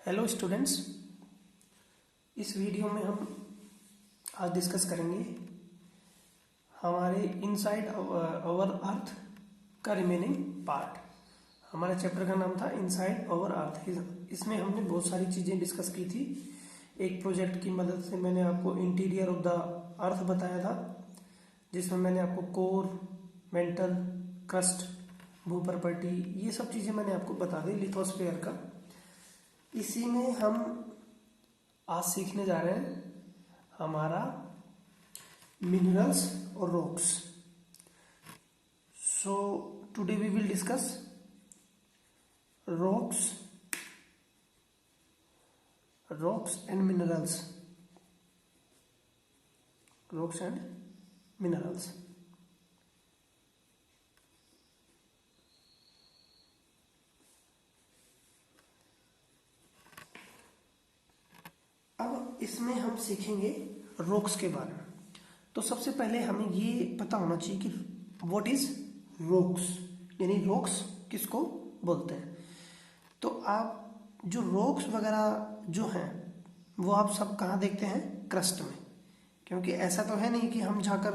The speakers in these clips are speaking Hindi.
हेलो स्टूडेंट्स, इस वीडियो में हम आज डिस्कस करेंगे हमारे इनसाइड आवर अर्थ का रिमेनिंग पार्ट। हमारे चैप्टर का नाम था इनसाइड आवर अर्थ। इसमें हमने बहुत सारी चीज़ें डिस्कस की थी। एक प्रोजेक्ट की मदद से मैंने आपको इंटीरियर ऑफ द अर्थ बताया था, जिसमें मैंने आपको कोर, मेंटल, क्रस्ट, भू प्रॉपर्टी, ये सब चीज़ें मैंने आपको बता दी लिथोस्फीयर का। इसी में हम आज सीखने जा रहे हैं हमारा मिनरल्स और rocks. So today we will discuss rocks and minerals. Rocks and minerals. अब इसमें हम सीखेंगे रॉक्स के बारे में। तो सबसे पहले हमें ये पता होना चाहिए कि व्हाट इज रॉक्स, यानी रॉक्स किसको बोलते हैं। तो आप जो रॉक्स वगैरह जो हैं वो आप सब कहाँ देखते हैं? क्रस्ट में। क्योंकि ऐसा तो है नहीं कि हम जाकर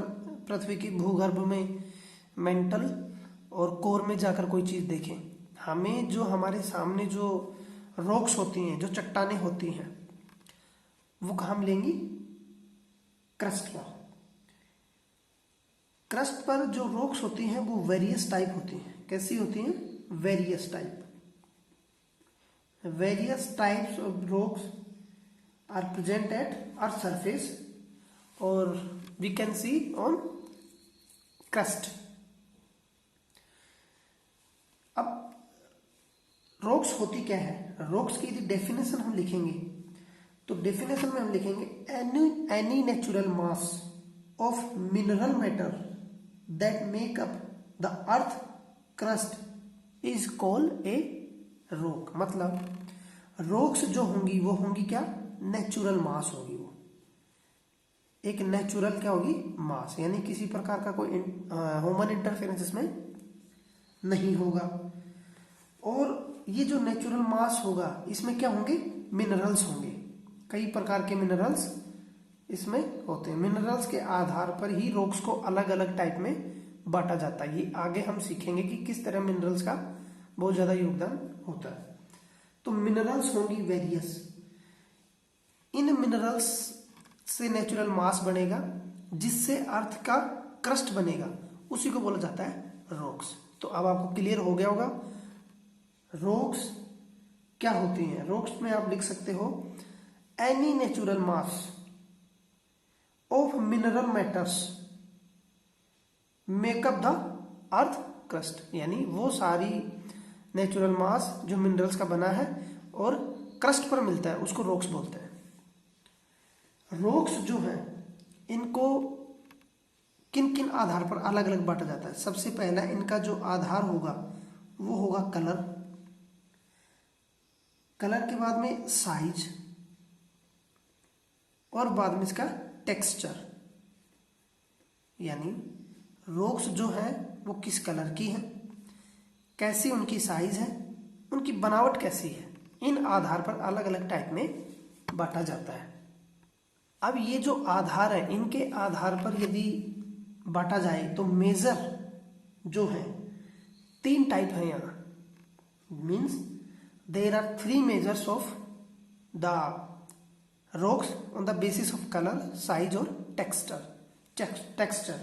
पृथ्वी की भूगर्भ में, मेंटल और कोर में जाकर कोई चीज़ देखें। हमें जो हमारे सामने जो रॉक्स होती हैं, जो चट्टानें होती हैं, वो कहाँ मिलेंगी? क्रस्ट पर। क्रस्ट पर जो रॉक्स होती हैं वो वेरियस टाइप होती हैं। कैसी होती हैं? Various type. Various types of rocks are present at earth surface और we can see on crust. अब रॉक्स होती क्या है? रॉक्स की यदि डेफिनेशन हम लिखेंगे तो डेफिनेशन में हम लिखेंगे any natural mass of mineral matter that make up the earth crust is called a rock. मतलब रॉक्स जो होंगी वो होंगी क्या? नेचुरल मास होगी। वो एक नेचुरल क्या होगी? मास, यानी किसी प्रकार का कोई ह्यूमन इंटरफेरेंस इसमें नहीं होगा। और ये जो नेचुरल मास होगा इसमें क्या होंगे? मिनरल्स होंगे। कई प्रकार के मिनरल्स इसमें होते हैं। मिनरल्स के आधार पर ही रॉक्स को अलग अलग टाइप में बांटा जाता है। ये आगे हम सीखेंगे कि किस तरह मिनरल्स का बहुत ज्यादा योगदान होता है। तो मिनरल्स होंगी वेरियस। इन मिनरल्स से नेचुरल मास बनेगा, जिससे अर्थ का क्रस्ट बनेगा, उसी को बोला जाता है रॉक्स। तो अब आपको क्लियर हो गया होगा रॉक्स क्या होती हैं। रॉक्स में आप लिख सकते हो any natural mass of mineral matters makeup the earth crust, यानी वो सारी नेचुरल मास जो मिनरल्स का बना है और क्रस्ट पर मिलता है उसको रॉक्स बोलते हैं। रॉक्स जो है इनको किन किन आधार पर अलग अलग बांटा जाता है? सबसे पहला इनका जो आधार होगा वो होगा कलर। कलर के बाद में साइज और बाद में इसका टेक्सचर, यानी रॉक्स जो है वो किस कलर की है, कैसी उनकी साइज है, उनकी बनावट कैसी है। इन आधार पर अलग अलग टाइप में बांटा जाता है। अब ये जो आधार है, इनके आधार पर यदि बांटा जाए तो मेजर जो है 3 टाइप है यहाँ। Means there are 3 measures of the rocks on the basis of colour, size और टेक्सचर।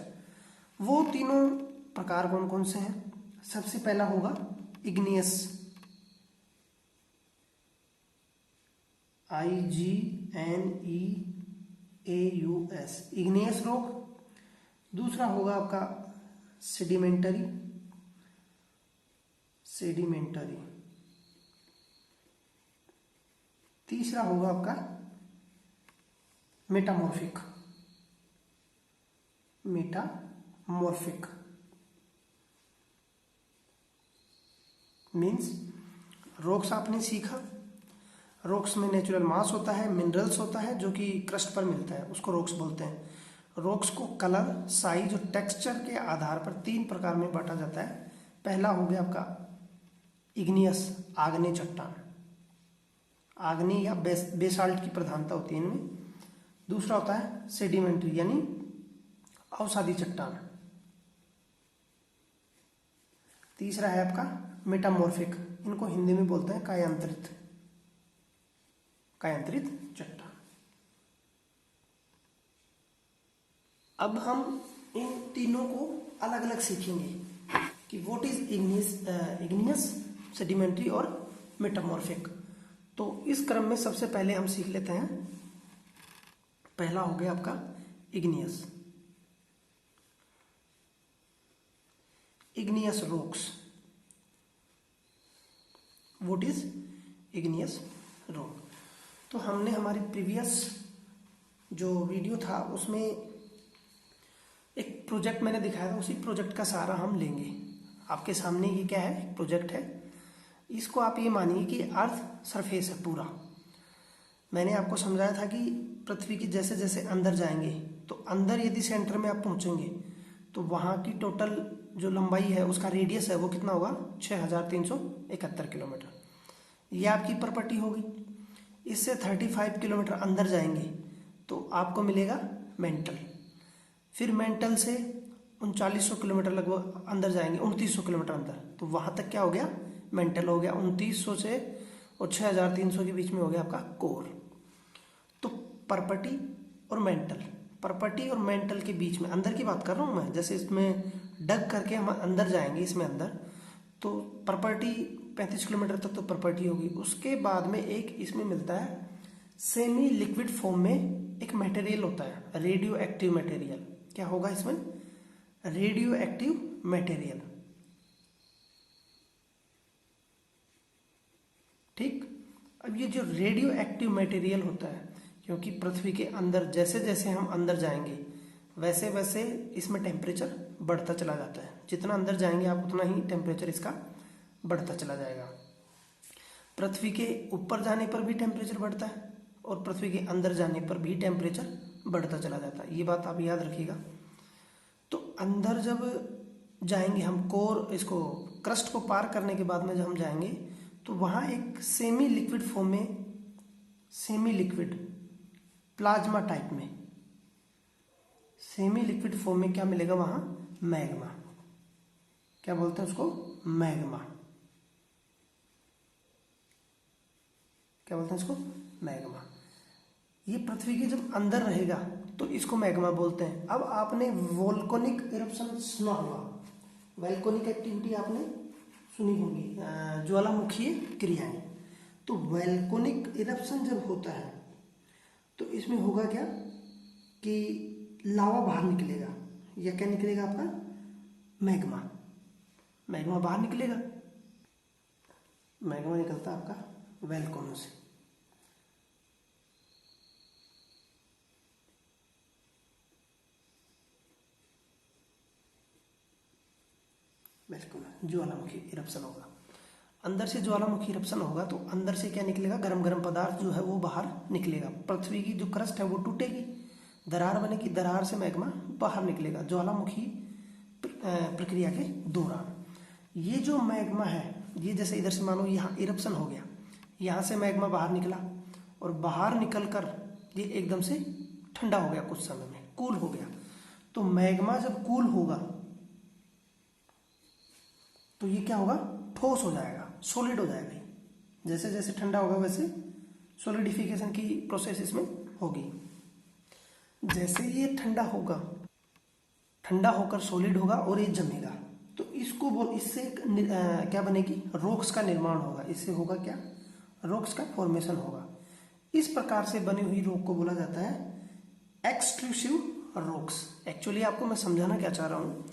वो तीनों प्रकार कौन कौन से हैं? सबसे पहला होगा इग्नियस, IGNEAUS, इग्नियस रॉक। दूसरा होगा आपका सेडिमेंटरी। तीसरा होगा आपका मेटामॉर्फिक। मीन्स रॉक्स आपने सीखा, रॉक्स में नेचुरल मास होता है, मिनरल्स होता है जो कि क्रस्ट पर मिलता है, उसको रॉक्स बोलते हैं। रॉक्स को कलर, साइज और टेक्सचर के आधार पर 3 प्रकार में बांटा जाता है। पहला हो गया आपका इग्नियस, आग्नेय चट्टान। आग्नेय या बेसाल्ट की प्रधानता होती है इनमें। दूसरा होता है सेडिमेंट्री यानी अवसादी चट्टान। तीसरा है आपका मेटामॉर्फिक, इनको हिंदी में बोलते हैं कायांतरित चट्टान। अब हम इन तीनों को अलग अलग सीखेंगे कि व्हाट इज इग्नियस, सेडिमेंट्री और मेटामॉर्फिक। तो इस क्रम में सबसे पहले हम सीख लेते हैं, पहला हो गया आपका igneous rocks. What is igneous rock? तो हमने हमारी प्रीवियस जो वीडियो था उसमें एक प्रोजेक्ट मैंने दिखाया था, उसी प्रोजेक्ट का सहारा हम लेंगे। आपके सामने ये क्या है, एक प्रोजेक्ट है। इसको आप ये मानिए कि अर्थ सरफेस है पूरा। मैंने आपको समझाया था कि पृथ्वी की जैसे जैसे अंदर जाएंगे तो अंदर यदि सेंटर में आप पहुंचेंगे तो वहाँ की टोटल जो लंबाई है उसका रेडियस है वो कितना होगा, 6371 किलोमीटर। ये आपकी प्रॉपर्टी होगी। इससे 35 किलोमीटर अंदर जाएंगे तो आपको मिलेगा मेंटल। फिर मेंटल से 3900 किलोमीटर लगभग अंदर जाएंगे, 2900 किलोमीटर अंदर, तो वहाँ तक क्या हो गया, मेंटल हो गया। 2900 से और 6300 के बीच में हो गया आपका कोर। तो प्रॉपर्टी और मेंटल के बीच में, अंदर की बात कर रहा हूँ मैं, जैसे इसमें डग करके हम अंदर जाएंगे इसमें अंदर, तो प्रॉपर्टी 35 किलोमीटर तक तो प्रॉपर्टी होगी। उसके बाद में एक इसमें मिलता है सेमी लिक्विड फॉर्म में एक मटेरियल होता है, रेडियो एक्टिव मटेरियल। क्या होगा इसमें, रेडियो एक्टिव मटेरियल। ठीक, अब ये जो रेडियो एक्टिव मटेरियल होता है, क्योंकि पृथ्वी के अंदर जैसे जैसे हम अंदर जाएंगे वैसे वैसे इसमें टेम्परेचर बढ़ता चला जाता है। जितना अंदर जाएंगे आप उतना ही टेम्परेचर इसका बढ़ता चला जाएगा। पृथ्वी के ऊपर जाने पर भी टेम्परेचर बढ़ता है और पृथ्वी के अंदर जाने पर भी टेम्परेचर बढ़ता चला जाता है। ये बात आप याद रखिएगा। तो अंदर जब जाएंगे हम कोर, इसको क्रस्ट को पार करने के बाद में जब हम जाएंगे तो वहाँ एक सेमी लिक्विड फॉर्म में, सेमी लिक्विड प्लाज्मा टाइप में, सेमी लिक्विड फॉर्म में क्या मिलेगा वहाँ, मैग्मा। क्या बोलते हैं उसको, मैग्मा। क्या बोलते हैं इसको, मैग्मा। ये पृथ्वी के जब अंदर रहेगा तो इसको मैग्मा बोलते हैं। अब आपने वोल्केनिक इरप्शन सुना होगा, वोल्केनिक एक्टिविटी आपने सुनी होगी, ज्वालामुखीय क्रियाएं। तो वोल्केनिक इरप्शन जब होता है तो इसमें होगा क्या कि लावा बाहर निकलेगा, या क्या निकलेगा आपका, मैग्मा। मैग्मा बाहर निकलेगा। मैग्मा निकलता है आपका वोल्केनो से। वोल्केनो ज्वालामुखी इरप्शन होगा। अंदर से ज्वालामुखी इरप्शन होगा तो अंदर से क्या निकलेगा, गरम गरम पदार्थ जो है वो बाहर निकलेगा। पृथ्वी की जो क्रस्ट है वो टूटेगी, दरार बनेगी, दरार से मैग्मा बाहर निकलेगा ज्वालामुखी प्रक्रिया के दौरान। ये जो मैग्मा है, ये जैसे इधर से मानो यहाँ इरप्शन हो गया, यहाँ से मैग्मा बाहर निकला और बाहर निकल कर ये एकदम से ठंडा हो गया, कुछ समय में कूल हो गया। तो मैग्मा जब कूल होगा तो ये क्या होगा, ठोस हो जाएगा, सॉलिड हो जाएगा। जैसे जैसे ठंडा होगा वैसे सॉलिडिफिकेशन की प्रोसेस इसमें होगी। जैसे ये ठंडा होगा, ठंडा होकर सॉलिड होगा और ये जमेगा, तो इसको इससे क्या बनेगी, रॉक्स का निर्माण होगा। इससे होगा क्या, रॉक्स का फॉर्मेशन होगा। इस प्रकार से बनी हुई रॉक को बोला जाता है एक्सट्रूसिव रॉक्स। एक्चुअली आपको मैं समझाना क्या चाह रहा हूँ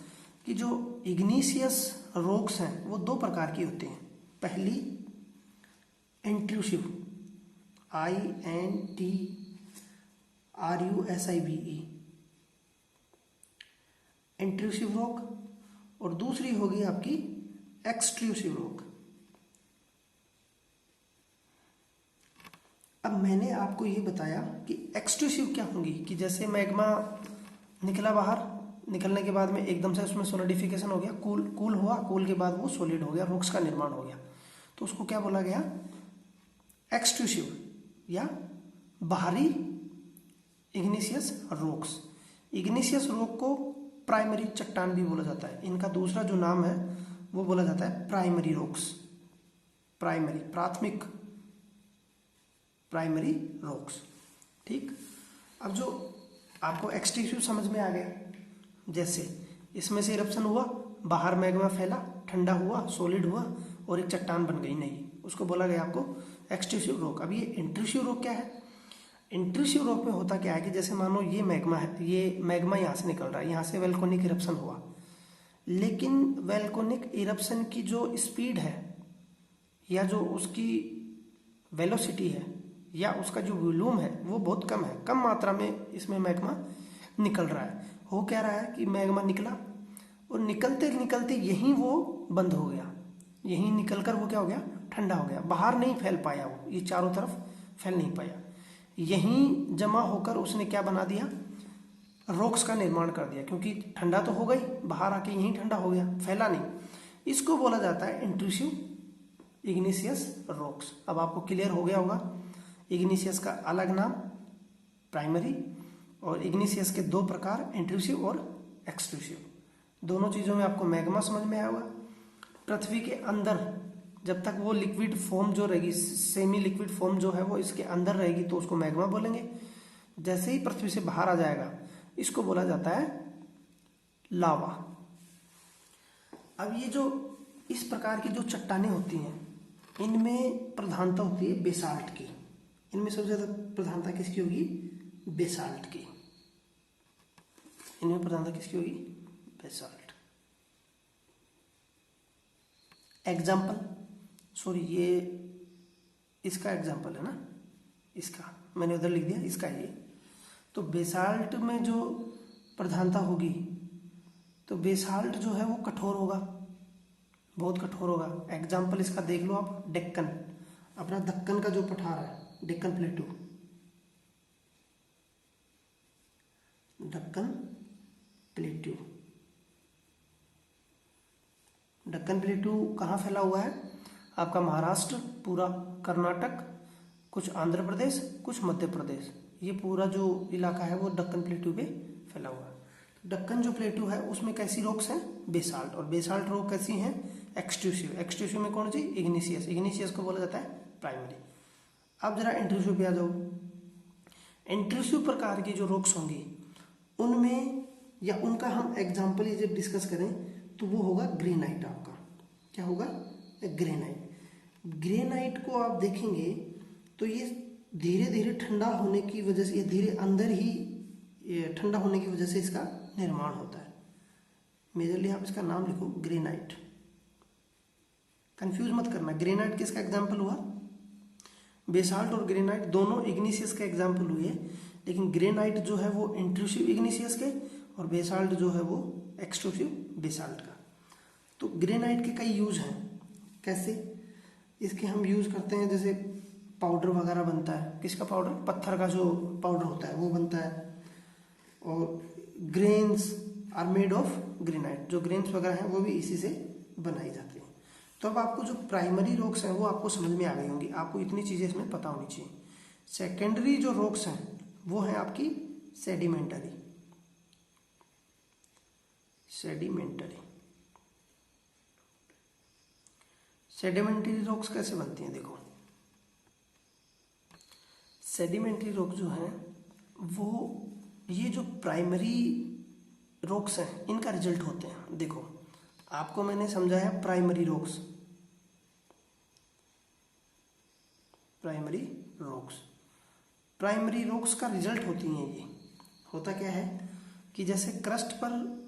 कि जो इग्निशियस रॉक्स हैं वो दो प्रकार की होती हैं। पहली इंट्रूसिव, INTRUSIVE, इंट्रूसिव रॉक, और दूसरी होगी आपकी एक्सट्रूसिव रॉक। अब मैंने आपको ये बताया कि एक्सट्रूसिव क्या होंगी, कि जैसे मैग्मा निकला बाहर, निकलने के बाद में एकदम से उसमें सॉलिडिफिकेशन हो गया, कूल हुआ, कूल के बाद वो सॉलिड हो गया, रॉक्स का निर्माण हो गया, तो उसको क्या बोला गया, एक्सट्रूसिव या बाहरी इग्निशियस रॉक्स। इग्निशियस रॉक को प्राइमरी चट्टान भी बोला जाता है। इनका दूसरा जो नाम है वो बोला जाता है प्राइमरी रॉक्स। प्राइमरी, प्राथमिक, प्राइमरी रॉक्स। ठीक, अब जो आपको एक्सट्रूसिव समझ में आ गया, जैसे इसमें से इरप्शन हुआ, बाहर मैग्मा फैला, ठंडा हुआ, सॉलिड हुआ और एक चट्टान बन गई, नहीं, उसको बोला गया आपको एक्सट्रूसिव रॉक। अब ये इंट्रूसिव रॉक क्या है? इंट्रूसिव रॉक में होता क्या है कि जैसे मानो ये मैग्मा है, ये मैग्मा यहाँ से निकल रहा है, यहाँ से वोल्केनिक इरप्शन हुआ, लेकिन वोल्केनिक इरप्शन की जो स्पीड है या जो उसकी वेलोसिटी है या उसका जो वॉल्यूम है वो बहुत कम है, कम मात्रा में इसमें मैग्मा निकल रहा है। हो क्या रहा है कि मैग्मा निकला और निकलते निकलते यहीं वो बंद हो गया, यहीं निकलकर वो क्या हो गया, ठंडा हो गया, बाहर नहीं फैल पाया, वो ये चारों तरफ फैल नहीं पाया, यहीं जमा होकर उसने क्या बना दिया, रॉक्स का निर्माण कर दिया, क्योंकि ठंडा तो हो गई, बाहर आके यहीं ठंडा हो गया, फैला नहीं। इसको बोला जाता है इंट्रूसिव इग्निशियस रॉक्स। अब आपको क्लियर हो गया होगा, इग्निशियस का अलग नाम प्राइमरी और इग्निशियस के दो प्रकार, इंट्रूसिव और एक्सट्रूसिव। दोनों चीज़ों में आपको मैग्मा समझ में आया होगा। पृथ्वी के अंदर जब तक वो लिक्विड फॉर्म जो रहेगी, सेमी लिक्विड फॉर्म जो है वो इसके अंदर रहेगी तो उसको मैग्मा बोलेंगे। जैसे ही पृथ्वी से बाहर आ जाएगा इसको बोला जाता है लावा। अब ये जो इस प्रकार की जो चट्टानें होती हैं इनमें प्रधानता होती है बेसाल्ट की। इनमें सबसे ज्यादा प्रधानता किसकी होगी? बेसाल्ट की। इनमें प्रधानता किसकी होगी? बेसाल्ट। एग्जाम्पल, सॉरी ये इसका एग्जाम्पल है ना, इसका मैंने उधर लिख दिया, इसका ये। तो बेसाल्ट में जो प्रधानता होगी तो बेसाल्ट जो है वो कठोर होगा, बहुत कठोर होगा। एग्जाम्पल इसका देख लो आप, डेक्कन, अपना दक्कन का जो पठार है, डेक्कन प्लेटू, दक्कन प्लेटू। दक्कन प्लेटू कहाँ फैला हुआ है? आपका महाराष्ट्र, पूरा कर्नाटक, कुछ आंध्र प्रदेश, कुछ मध्य प्रदेश, ये पूरा जो इलाका है वो दक्कन प्लेटू पे फैला हुआ है। दक्कन जो प्लेटू है उसमें कैसी रॉक्स हैं? बेसाल्ट। और बेसाल्ट रॉक कैसी हैं? एक्सट्रूसिव। एक्सट्रूसिव में कौन सी? इग्निशियस। इग्निशियस को बोला जाता है प्राइमरी। अब जरा इंट्रूसिव पे आ जाओ। इंट्रूसिव प्रकार की जो रॉक्स होंगी उनमें या उनका हम एग्जाम्पल ये जब डिस्कस करें तो वो होगा ग्रेनाइट। आपका क्या होगा? ग्रेनाइट। ग्रेनाइट को आप देखेंगे तो ये धीरे धीरे ठंडा होने की वजह से, ये धीरे अंदर ही ठंडा होने की वजह से इसका निर्माण होता है। मेजरली आप इसका नाम लिखो ग्रेनाइट, कंफ्यूज मत करना। ग्रेनाइट किसका एग्जाम्पल हुआ? बेसाल्ट और ग्रेनाइट दोनों इग्निशियस का एग्जाम्पल हुए, लेकिन ग्रेनाइट जो है वो इंट्रूसिव इग्निशियस के और बेसाल्ट जो है वो एक्सट्रूसिव बेसाल्ट का। तो ग्रेनाइट के कई यूज हैं। कैसे? इसके हम यूज करते हैं, जैसे पाउडर वगैरह बनता है। किसका पाउडर? पत्थर का जो पाउडर होता है वो बनता है। और grains are made of granite, जो ग्रेन्स वगैरह हैं वो भी इसी से बनाई जाती हैं। तो अब आपको जो प्राइमरी रॉक्स हैं वो आपको समझ में आ गई होंगी, आपको इतनी चीज़ें इसमें पता होनी चाहिए। सेकेंडरी जो रॉक्स हैं वो हैं आपकी सेडिमेंटरी। सेडिमेंटरी सेडिमेंटरी रॉक्स कैसे बनती हैं? देखो, सेडिमेंटरी रॉक जो है वो ये जो प्राइमरी रॉक्स हैं इनका रिजल्ट होते हैं। देखो आपको मैंने समझाया primary rocks, primary rocks, primary rocks का रिजल्ट होती हैं ये। होता क्या है कि जैसे क्रस्ट पर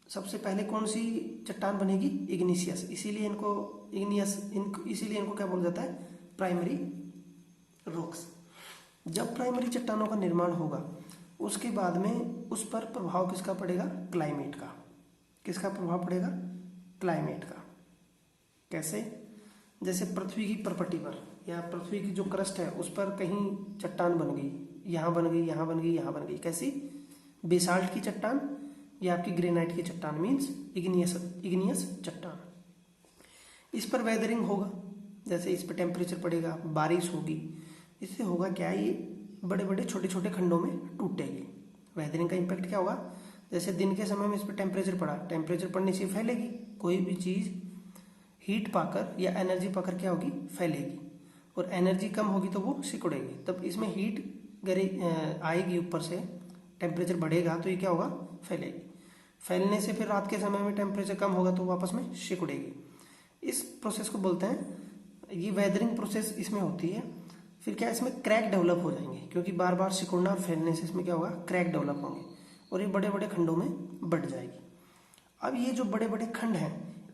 सबसे पहले कौन सी चट्टान बनेगी? इग्निशियस। इसीलिए इनको क्या बोला जाता है? Primary rocks. जब प्राइमरी चट्टानों का निर्माण होगा उसके बाद में उस पर प्रभाव किसका पड़ेगा? क्लाइमेट का। किसका प्रभाव पड़ेगा? क्लाइमेट का। कैसे? जैसे पृथ्वी की प्रपटी पर या पृथ्वी की जो क्रस्ट है उस पर कहीं चट्टान बन गई, यहाँ बन गई, यहाँ बन गई, यहाँ बन गई। कैसी? बेसाल्ट की चट्टान या आपकी ग्रेनाइट की चट्टान, मीन्स इग्नियस चट्टान। इस पर वेदरिंग होगा, जैसे इस पे टेम्परेचर पड़ेगा, बारिश होगी, इससे होगा क्या, ये बड़े बड़े छोटे छोटे खंडों में टूटेगी। वेदरिंग का इम्पैक्ट क्या होगा, जैसे दिन के समय में इस पर टेम्परेचर पड़ा, टेम्परेचर पड़ने से फैलेगी, कोई भी चीज़ हीट पाकर या एनर्जी पाकर क्या होगी, फैलेगी, और एनर्जी कम होगी तो वो सिकुड़ेगी। तब इसमें हीट आएगी ऊपर से, टेम्परेचर बढ़ेगा तो ये क्या होगा, फैलेगी। फैलने से फिर रात के समय में टेम्परेचर कम होगा तो वापस में सिकुड़ेगी। इस प्रोसेस को बोलते हैं, ये वेदरिंग प्रोसेस इसमें होती है। फिर क्या, इसमें क्रैक डेवलप हो जाएंगे, क्योंकि बार बार सिकुड़ना और फैलने से इसमें क्या होगा, क्रैक डेवलप होंगे और ये बड़े बड़े खंडों में बढ़ जाएगी। अब ये जो बड़े बड़े खंड हैं,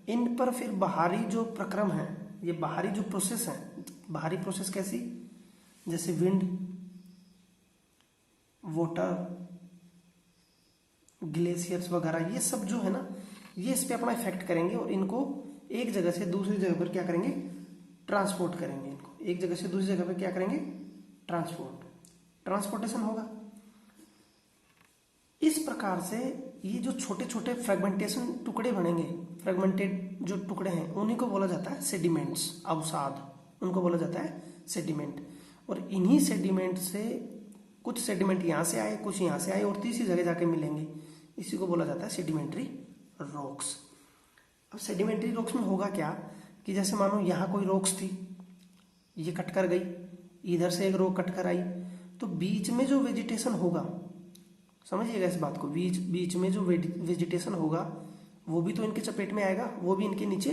इन पर फिर बाहरी जो प्रक्रम है, ये बाहरी जो प्रोसेस है, बाहरी प्रोसेस कैसी, जैसे विंड, वाटर, ग्लेशियर्स वगैरह, ये सब जो है ना, ये इस पे अपना इफेक्ट करेंगे और इनको एक जगह से दूसरी जगह पर क्या करेंगे, ट्रांसपोर्ट करेंगे। इनको एक जगह से दूसरी जगह पर क्या करेंगे, ट्रांसपोर्टेशन होगा। इस प्रकार से ये जो छोटे छोटे फ्रेगमेंटेशन टुकड़े बनेंगे, फ्रेगमेंटेड जो टुकड़े हैं, उन्हीं को बोला जाता है सेडिमेंट्स, अवसाद, उनको बोला जाता है सेडिमेंट। और इन्हीं सेडिमेंट से कुछ सेडिमेंट यहाँ से आए, कुछ यहाँ से आए और तीसरी जगह जाके मिलेंगे, इसी को बोला जाता है सेडिमेंट्री रॉक्स। अब सेडिमेंट्री रॉक्स में होगा क्या कि जैसे मानो यहाँ कोई रॉक्स थी, ये कट कर गई, इधर से एक रॉक कट कर आई, तो बीच में जो वेजिटेशन होगा, समझिएगा इस बात को, बीच में जो वेजिटेशन होगा वो भी तो इनके चपेट में आएगा, वो भी इनके नीचे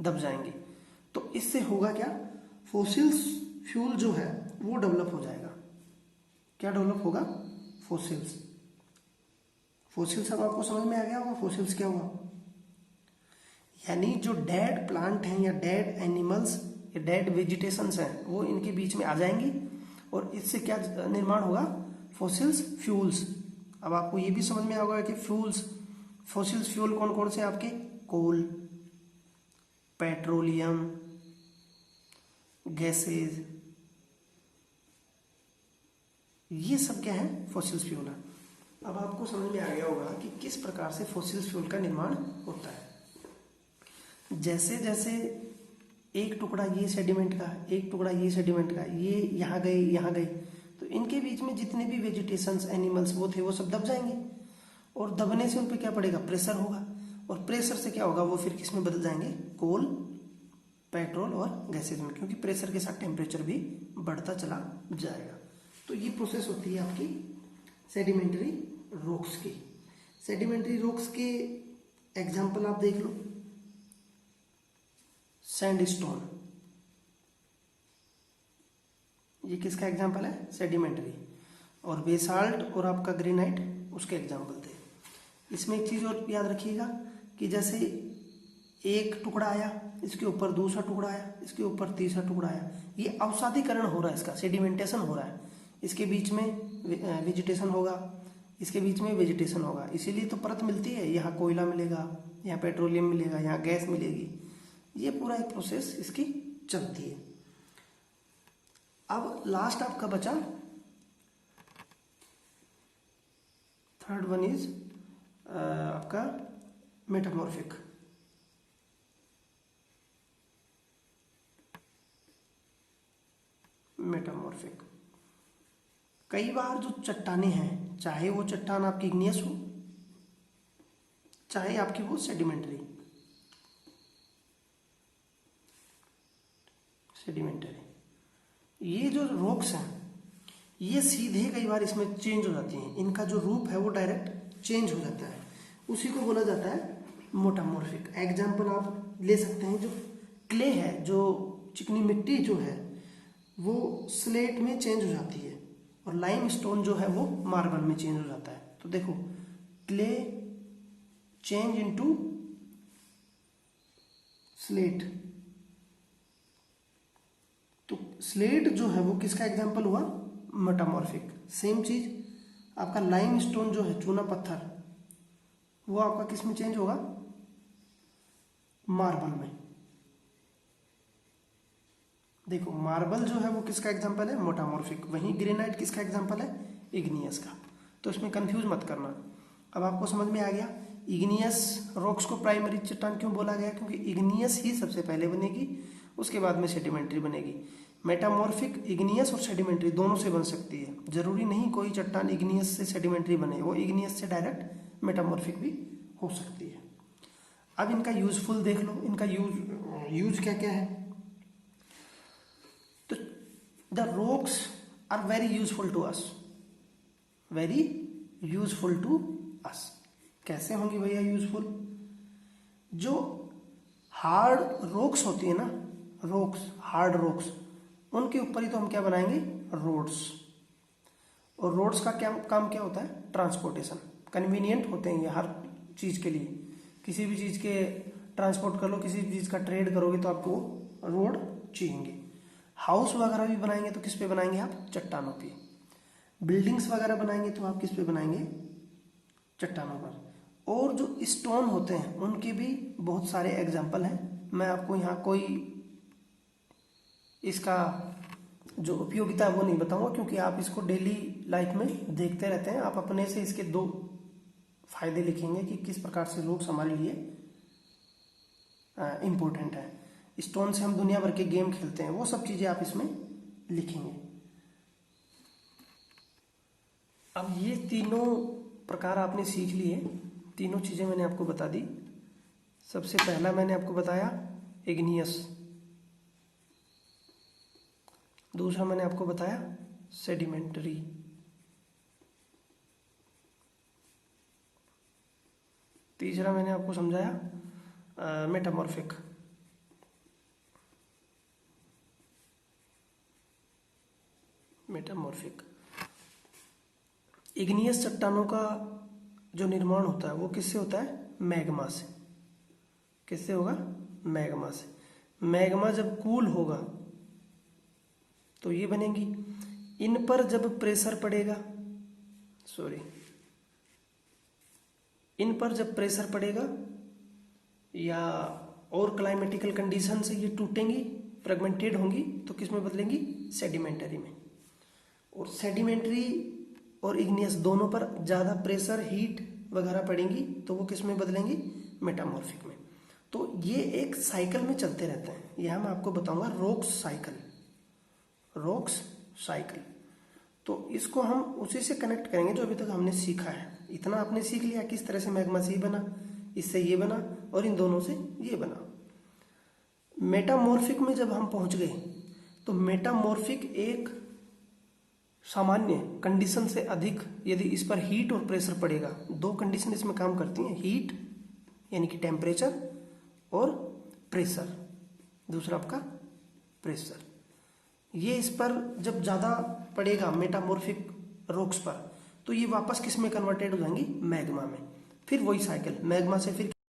दब जाएंगे। तो इससे होगा क्या, फॉसिल्स फ्यूल जो है वो डेवलप हो जाएगा। क्या डेवलप होगा, फॉसिल्स। फॉसिल्स अब आपको समझ में आ गया होगा, फॉसिल्स क्या हुआ, यानी जो डेड प्लांट हैं या डेड एनिमल्स या डेड वेजिटेशंस हैं, वो इनके बीच में आ जाएंगी और इससे क्या निर्माण होगा, फॉसिल्स फ्यूल्स। अब आपको ये भी समझ में आ गया कि फ्यूल्स, फॉसिल्स फ्यूल कौन कौन से आपके, कोल, पेट्रोलियम, गैसेज, ये सब क्या है, फॉसिल्स फ्यूल है। अब आपको समझ में आ गया होगा कि किस प्रकार से फॉसिल्स फ्यूल का निर्माण होता है। जैसे जैसे एक टुकड़ा ये सेडिमेंट का, एक टुकड़ा ये सेडिमेंट का, ये यहाँ गए, तो इनके बीच में जितने भी वेजिटेशंस, एनिमल्स वो थे, वो सब दब जाएंगे और दबने से उन पर क्या पड़ेगा, प्रेशर होगा, और प्रेशर से क्या होगा, वो फिर किस में बदल जाएंगे, कोल, पेट्रोल और गैसेज में, क्योंकि प्रेशर के साथ टेम्परेचर भी बढ़ता चला जाएगा। तो ये प्रोसेस होती है आपकी सेडिमेंट्री रॉक्स की। सेडिमेंट्री रॉक्स के एग्जाम्पल आप देख लो, सैंडस्टोन, ये किसका एग्जाम्पल है, सेडिमेंट्री। और बेसाल्ट और आपका ग्रेनाइट उसके एग्जाम्पल थे। इसमें एक चीज और याद रखिएगा कि जैसे एक टुकड़ा आया, इसके ऊपर दूसरा टुकड़ा आया, इसके ऊपर तीसरा टुकड़ा आया, ये अवसादीकरण हो रहा है, इसका सेडिमेंटेशन हो रहा है। इसके बीच में वेजिटेशन होगा, इसके बीच में वेजिटेशन होगा, इसीलिए तो परत मिलती है, यहाँ कोयला मिलेगा, यहाँ पेट्रोलियम मिलेगा, यहाँ गैस मिलेगी, ये पूरा एक प्रोसेस इसकी चलती है। अब लास्ट आपका बचा, थर्ड वन इज आपका मेटामॉर्फिक। मेटामॉर्फिक कई बार जो चट्टानें हैं, चाहे वो चट्टान आपकी इग्नियस हो, चाहे आपकी वो सेडिमेंट्री, ये जो रॉक्स हैं ये सीधे कई बार इसमें चेंज हो जाती हैं, इनका जो रूप है वो डायरेक्ट चेंज हो जाता है, उसी को बोला जाता है मेटामॉर्फिक। एग्जाम्पल आप ले सकते हैं, जो क्ले है, जो चिकनी मिट्टी जो है वो स्लेट में चेंज हो जाती है, और लाइम स्टोन जो है वो मार्बल में चेंज हो जाता है। तो देखो, क्ले चेंज इनटू स्लेट, तो स्लेट जो है वो किसका एग्जाम्पल हुआ, मेटामॉर्फिक। सेम चीज आपका लाइम स्टोन जो है, चूना पत्थर, वो आपका किस में चेंज होगा, मार्बल में। देखो मार्बल जो है वो किसका एग्जाम्पल है, मेटामॉर्फिक, वहीं ग्रेनाइट किसका एग्जाम्पल है, इग्नियस का। तो इसमें कंफ्यूज मत करना। अब आपको समझ में आ गया इग्नियस रॉक्स को प्राइमरी चट्टान क्यों बोला गया, क्योंकि इग्नियस ही सबसे पहले बनेगी उसके बाद में सेडिमेंट्री बनेगी। मेटामॉर्फिक इग्नियस और सेडिमेंट्री दोनों से बन सकती है, जरूरी नहीं कोई चट्टान इग्नियस से सेडिमेंट्री बने, वो इग्नियस से डायरेक्ट मेटामॉर्फिक भी हो सकती है। अब इनका यूजफुल देख लो, इनका यूज क्या क्या है। तो the rocks are very useful to us, very useful to us. कैसे होंगी भैया यूजफुल? जो हार्ड रॉक्स होती है ना, रॉक्स, हार्ड रॉक्स, उनके ऊपर ही तो हम क्या बनाएंगे? रोड्स। और रोड्स का क्या काम क्या होता है? ट्रांसपोर्टेशन। कन्वीनियंट होते हैं ये हर चीज के लिए, किसी भी चीज के ट्रांसपोर्ट कर लो, किसी भी चीज का ट्रेड करोगे तो आपको रोड चाहिए। हाउस वगैरह भी बनाएंगे तो किस पे बनाएंगे आप? चट्टानों पे। बिल्डिंग्स वगैरह बनाएंगे तो आप किस पे बनाएंगे? चट्टानों पर। और जो स्टोन होते हैं उनके भी बहुत सारे एग्जाम्पल हैं, मैं आपको यहाँ कोई इसका जो उपयोगिता है वो नहीं बताऊंगा, क्योंकि आप इसको डेली लाइफ में देखते रहते हैं। आप अपने से इसके 2 फायदे लिखेंगे कि किस प्रकार से रॉक्स हमारे लिए इम्पोर्टेंट है। स्टोन से हम दुनिया भर के गेम खेलते हैं, वो सब चीजें आप इसमें लिखेंगे। अब ये तीनों प्रकार आपने सीख लिए, तीनों चीजें मैंने आपको बता दी। सबसे पहला मैंने आपको बताया इग्नियस, दूसरा मैंने आपको बताया सेडिमेंटरी, तीसरा मैंने आपको समझाया मेटामॉर्फिक। मेटामॉर्फिक इग्नियस चट्टानों का जो निर्माण होता है वो किससे होता है? मैग्मा से। किससे होगा? मैग्मा से। मैग्मा जब कूल होगा तो ये बनेंगी। इन पर जब प्रेशर पड़ेगा, इन पर जब प्रेशर पड़ेगा या और क्लाइमेटिकल कंडीशन से ये टूटेंगी, फ्रेगमेंटेड होंगी, तो किस में बदलेंगी? सेडिमेंटरी में। और सेडिमेंटरी और इग्नियस दोनों पर ज़्यादा प्रेशर, हीट वगैरह पड़ेंगी तो वो किस में बदलेंगी? मेटामॉर्फिक में। तो ये एक साइकिल में चलते रहते हैं, यह मैं आपको बताऊंगा रॉक्स साइकिल, रॉक्स साइकिल। तो इसको हम उसी से कनेक्ट करेंगे जो अभी तक हमने सीखा है। इतना आपने सीख लिया किस तरह से मैग्मा से ये बना, इससे ये बना और इन दोनों से ये बना। मेटामॉर्फिक में जब हम पहुंच गए तो मेटामॉर्फिक एक सामान्य कंडीशन से अधिक, यदि इस पर हीट और प्रेशर पड़ेगा, 2 कंडीशन इसमें काम करती हैं, हीट यानी कि टेम्परेचर और प्रेशर, दूसरा आपका प्रेशर। ये इस पर जब ज़्यादा पड़ेगा मेटामॉर्फिक रॉक्स पर, तो ये वापस किस में कन्वर्टेड हो जाएंगी? मैग्मा में। फिर वही साइकिल, मैग्मा से फिर